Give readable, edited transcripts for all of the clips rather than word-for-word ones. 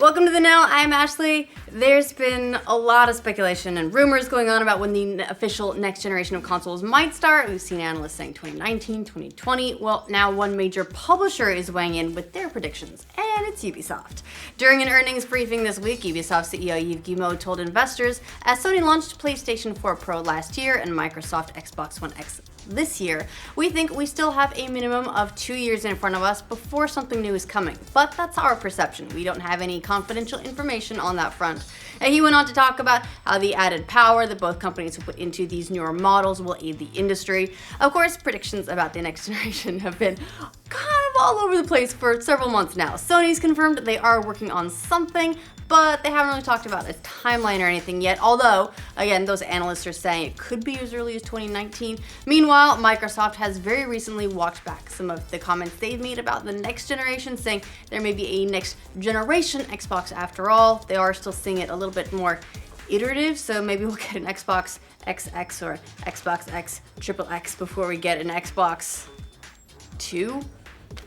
Welcome to The Know, I'm Ashley. There's been a lot of speculation and rumors going on about when the official next generation of consoles might start. We've seen analysts saying 2019, 2020. Well, now one major publisher is weighing in with their predictions, and it's Ubisoft. During an earnings briefing this week, Ubisoft CEO Yves Guillemot told investors, as Sony launched PlayStation 4 Pro last year and Microsoft Xbox One X this year, we think we still have a minimum of 2 years in front of us before something new is coming. But that's our perception. We don't have any confidential information on that front. And he went on to talk about how the added power that both companies have put into these newer models will aid the industry. Of course, predictions about the next generation have been kind of all over the place for several months now. Sony's confirmed they are working on something, but they haven't really talked about a timeline or anything yet, although, again, those analysts are saying it could be as early as 2019. Meanwhile, Microsoft has very recently walked back some of the comments they've made about the next generation, saying there may be a next generation Xbox after all. They are still seeing it a little bit more iterative, so maybe we'll get an Xbox XX or Xbox X XXX before we get an Xbox 2?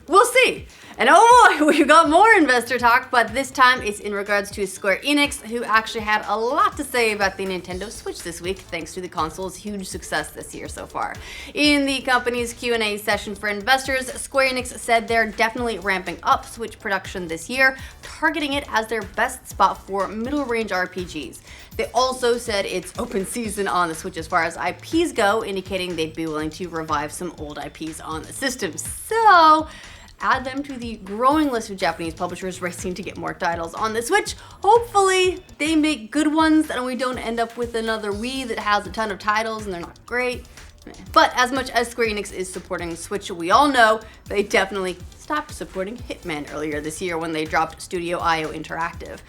We'll see. And oh boy, we've got more investor talk, but this time it's in regards to Square Enix, who actually had a lot to say about the Nintendo Switch this week, thanks to the console's huge success this year so far. In the company's Q&A session for investors, Square Enix said they're definitely ramping up Switch production this year, targeting it as their best spot for middle-range RPGs. They also said it's open season on the Switch as far as IPs go, indicating they'd be willing to revive some old IPs on the system. So, add them to the growing list of Japanese publishers racing to get more titles on the Switch. Hopefully, they make good ones and we don't end up with another Wii that has a ton of titles and they're not great. But as much as Square Enix is supporting Switch, we all know they definitely stopped supporting Hitman earlier this year when they dropped Studio IO Interactive.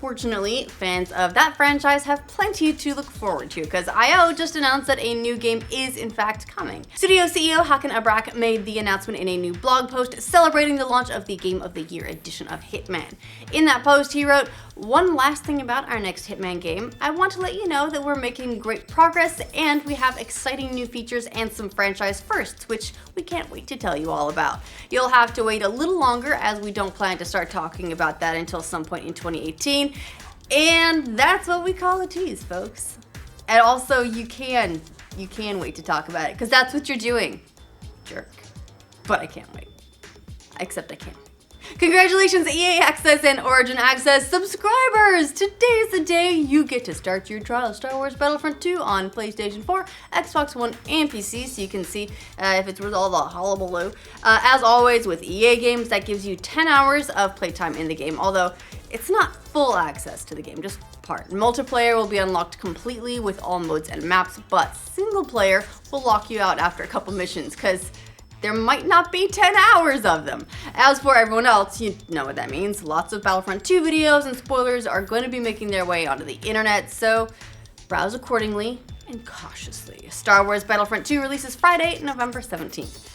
Fortunately, fans of that franchise have plenty to look forward to, because IO just announced that a new game is in fact coming. Studio CEO Hakan Abrak made the announcement in a new blog post celebrating the launch of the Game of the Year edition of Hitman. In that post, he wrote, "One last thing about our next Hitman game, I want to let you know that we're making great progress and we have exciting new features and some franchise firsts, which we can't wait to tell you all about. You'll have to wait a little longer as we don't plan to start talking about that until some point in 2018. And that's what we call a tease, folks." And also, you can wait to talk about it, because that's what you're doing, jerk. But I can't wait. Except I can't. Congratulations, EA Access and Origin Access subscribers! Today's the day you get to start your trial of Star Wars Battlefront II on PlayStation 4, Xbox One, and PC, so you can see if it's worth all the hullabaloo. As always, with EA games, that gives you 10 hours of playtime in the game, although it's not full access to the game, just part. Multiplayer will be unlocked completely with all modes and maps, but single player will lock you out after a couple missions, because there might not be 10 hours of them. As for everyone else, you know what that means. Lots of Battlefront 2 videos and spoilers are going to be making their way onto the internet, so browse accordingly and cautiously. Star Wars Battlefront 2 releases Friday, November 17th.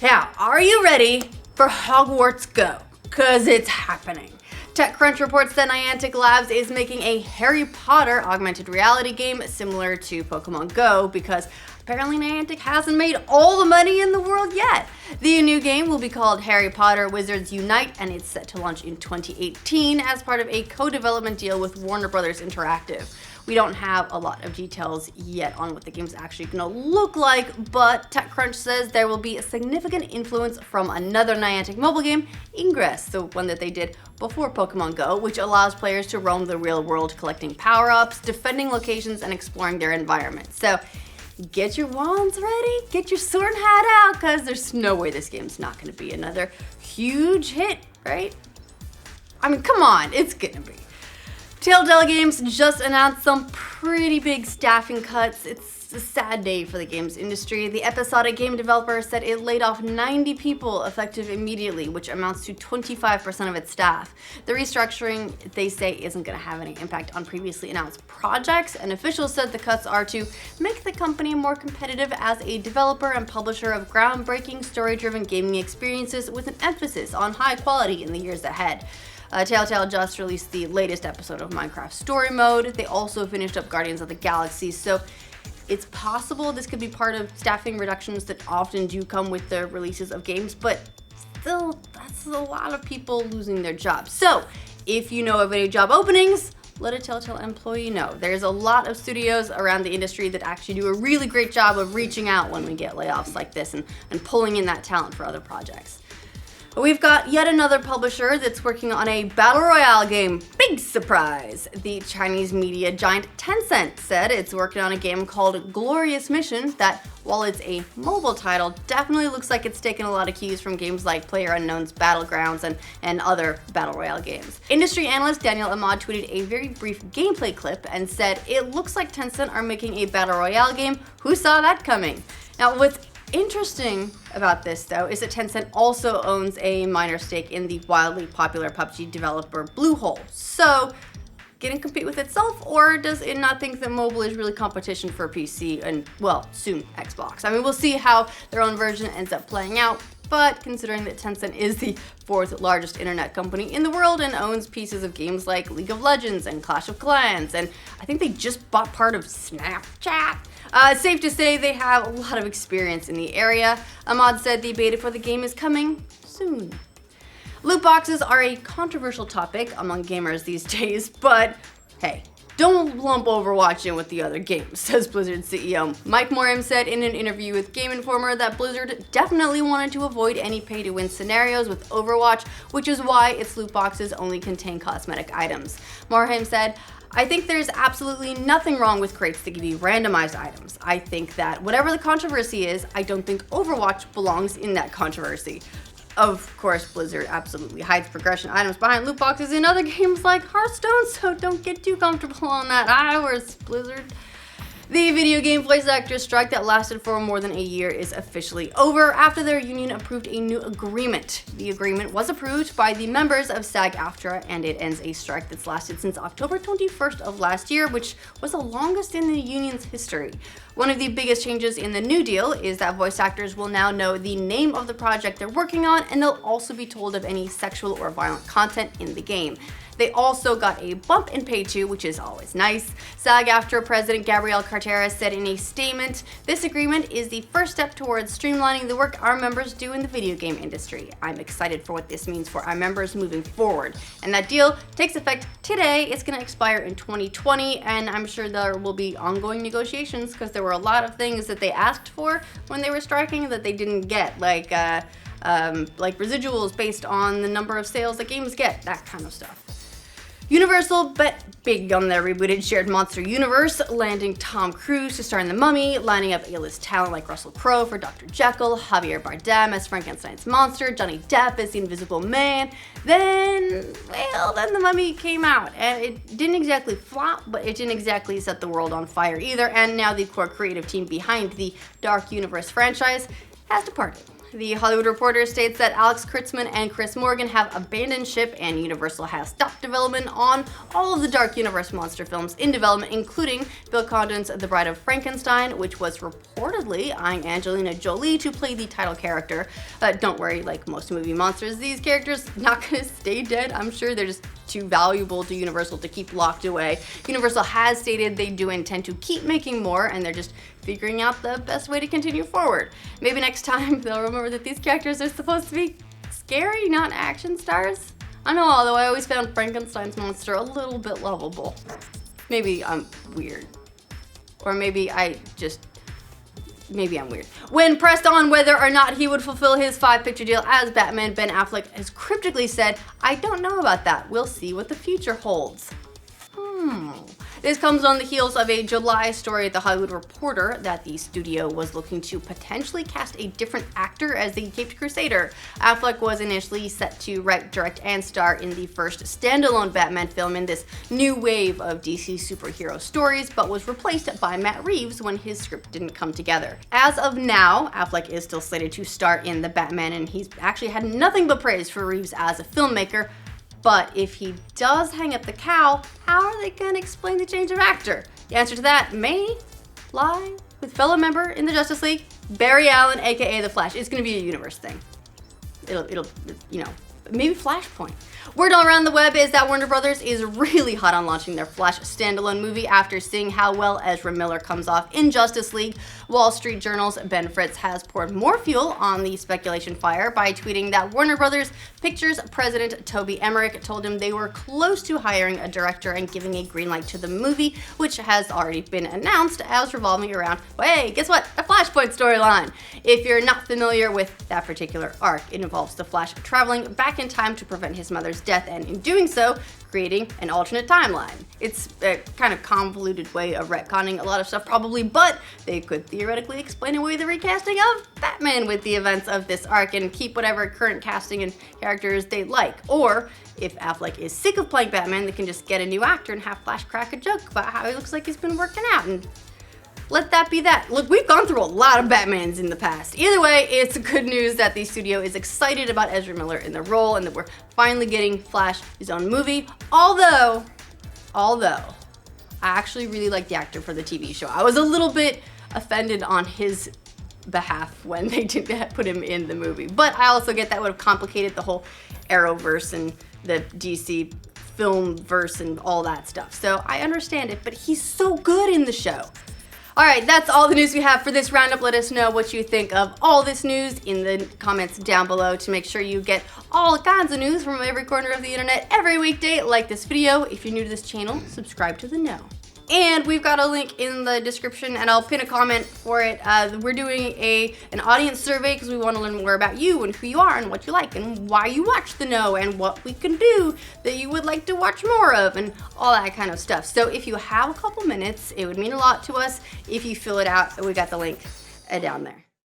Now, are you ready for Hogwarts GO? Because it's happening. TechCrunch reports that Niantic Labs is making a Harry Potter augmented reality game similar to Pokemon Go, because apparently Niantic hasn't made all the money in the world yet. The new game will be called Harry Potter Wizards Unite, and it's set to launch in 2018 as part of a co-development deal with Warner Bros. Interactive. We don't have a lot of details yet on what the game's actually gonna look like, but TechCrunch says there will be a significant influence from another Niantic mobile game, Ingress, the one that they did before Pokemon Go, which allows players to roam the real world collecting power-ups, defending locations, and exploring their environment. So get your wands ready, get your sword and hat out, because there's no way this game's not gonna be another huge hit, right? I mean, come on, it's gonna be. Telltale Games just announced some pretty big staffing cuts. It's a sad day for the games industry. The episodic game developer said it laid off 90 people effective immediately, which amounts to 25% of its staff. The restructuring, they say, isn't going to have any impact on previously announced projects, and officials said the cuts are to make the company more competitive as a developer and publisher of groundbreaking, story-driven gaming experiences with an emphasis on high quality in the years ahead. Telltale just released the latest episode of Minecraft Story Mode. They also finished up Guardians of the Galaxy, so it's possible this could be part of staffing reductions that often do come with the releases of games, but still, that's a lot of people losing their jobs. So if you know of any job openings, let a Telltale employee know. There's a lot of studios around the industry that actually do a really great job of reaching out when we get layoffs like this and pulling in that talent for other projects. We've got yet another publisher that's working on a Battle Royale game. Big surprise! The Chinese media giant Tencent said it's working on a game called Glorious Mission that, while it's a mobile title, definitely looks like it's taken a lot of cues from games like PlayerUnknown's Battlegrounds and other Battle Royale games. Industry analyst Daniel Ahmad tweeted a very brief gameplay clip and said, "It looks like Tencent are making a Battle Royale game. Who saw that coming?" Now, what's interesting about this, though, is that Tencent also owns a minor stake in the wildly popular PUBG developer Bluehole. So, can it compete with itself, or does it not think that mobile is really competition for PC and, well, soon Xbox? I mean, we'll see how their own version ends up playing out, but considering that Tencent is the fourth largest internet company in the world and owns pieces of games like League of Legends and Clash of Clans, and I think they just bought part of Snapchat, safe to say they have a lot of experience in the area. Ahmad said the beta for the game is coming soon. Loot boxes are a controversial topic among gamers these days, but hey, don't lump Overwatch in with the other games, says Blizzard CEO. Mike Morhaime said in an interview with Game Informer that Blizzard definitely wanted to avoid any pay-to-win scenarios with Overwatch, which is why its loot boxes only contain cosmetic items. Morhaime said, "I think there's absolutely nothing wrong with crates that give you randomized items. I think that whatever the controversy is, I don't think Overwatch belongs in that controversy." Of course, Blizzard absolutely hides progression items behind loot boxes in other games like Hearthstone, so don't get too comfortable on that. Where's Blizzard? The video game voice actors strike that lasted for more than a year is officially over after their union approved a new agreement. The agreement was approved by the members of SAG-AFTRA, and it ends a strike that's lasted since October 21st of last year, which was the longest in the union's history. One of the biggest changes in the new deal is that voice actors will now know the name of the project they're working on, and they'll also be told of any sexual or violent content in the game. They also got a bump in pay too, which is always nice. SAG-AFTRA President Gabrielle Cartera said in a statement, "This agreement is the first step towards streamlining the work our members do in the video game industry. I'm excited for what this means for our members moving forward." And that deal takes effect today. It's going to expire in 2020, and I'm sure there will be ongoing negotiations because there were a lot of things that they asked for when they were striking that they didn't get, like residuals based on the number of sales that games get, that kind of stuff. Universal bet big on their rebooted shared monster universe, landing Tom Cruise to star in The Mummy, lining up A-list talent like Russell Crowe for Dr. Jekyll, Javier Bardem as Frankenstein's monster, Johnny Depp as the Invisible Man. Then The Mummy came out, and it didn't exactly flop, but it didn't exactly set the world on fire either, and now the core creative team behind the Dark Universe franchise has departed. The Hollywood Reporter states that Alex Kurtzman and Chris Morgan have abandoned ship, and Universal has stopped development on all of the Dark Universe monster films in development, including Bill Condon's The Bride of Frankenstein, which was reportedly eyeing Angelina Jolie to play the title character. Don't worry, like most movie monsters, these characters not gonna stay dead. I'm sure they're just too valuable to Universal to keep locked away. Universal has stated they do intend to keep making more, and they're just figuring out the best way to continue forward. Maybe next time they'll remember that these characters are supposed to be scary, not action stars. I know, although I always found Frankenstein's monster a little bit lovable. Maybe I'm weird. Or maybe I'm weird. When pressed on whether or not he would fulfill his 5-picture deal as Batman, Ben Affleck has cryptically said, "I don't know about that. We'll see what the future holds." This comes on the heels of a July story at The Hollywood Reporter that the studio was looking to potentially cast a different actor as the Caped Crusader. Affleck was initially set to write, direct, and star in the first standalone Batman film in this new wave of DC superhero stories, but was replaced by Matt Reeves when his script didn't come together. As of now, Affleck is still slated to star in The Batman, and he's actually had nothing but praise for Reeves as a filmmaker. But if he does hang up the cow, how are they going to explain the change of actor? The answer to that may lie with fellow member in the Justice League, Barry Allen, aka The Flash. It's going to be a universe thing. It'll maybe Flashpoint. Word all around the web is that Warner Brothers is really hot on launching their Flash standalone movie after seeing how well Ezra Miller comes off in Justice League. Wall Street Journal's Ben Fritz has poured more fuel on the speculation fire by tweeting that Warner Brothers Pictures president Toby Emmerich told him they were close to hiring a director and giving a green light to the movie, which has already been announced as revolving around, hey, guess what? A Flashpoint storyline. If you're not familiar with that particular arc, it involves the Flash traveling back in time to prevent his mother's death, and in doing so, creating an alternate timeline. It's a kind of convoluted way of retconning a lot of stuff probably, but they could theoretically explain away the recasting of Batman with the events of this arc and keep whatever current casting and characters they like. Or, if Affleck is sick of playing Batman, they can just get a new actor and have Flash crack a joke about how he looks like he's been working out, and let that be that. Look, we've gone through a lot of Batmans in the past. Either way, it's good news that the studio is excited about Ezra Miller in the role and that we're finally getting Flash his own movie. Although, I actually really like the actor for the TV show. I was a little bit offended on his behalf when they didn't put him in the movie. But I also get that would have complicated the whole Arrowverse and the DC film verse and all that stuff. So I understand it, but he's so good in the show. Alright, that's all the news we have for this roundup. Let us know what you think of all this news in the comments down below to make sure you get all kinds of news from every corner of the internet every weekday. Like this video. If you're new to this channel, subscribe to the know. And we've got a link in the description, and I'll pin a comment for it. We're doing an audience survey because we want to learn more about you and who you are and what you like and why you watch the know and what we can do that you would like to watch more of and all that kind of stuff. So if you have a couple minutes, it would mean a lot to us if you fill it out. We got the link down there.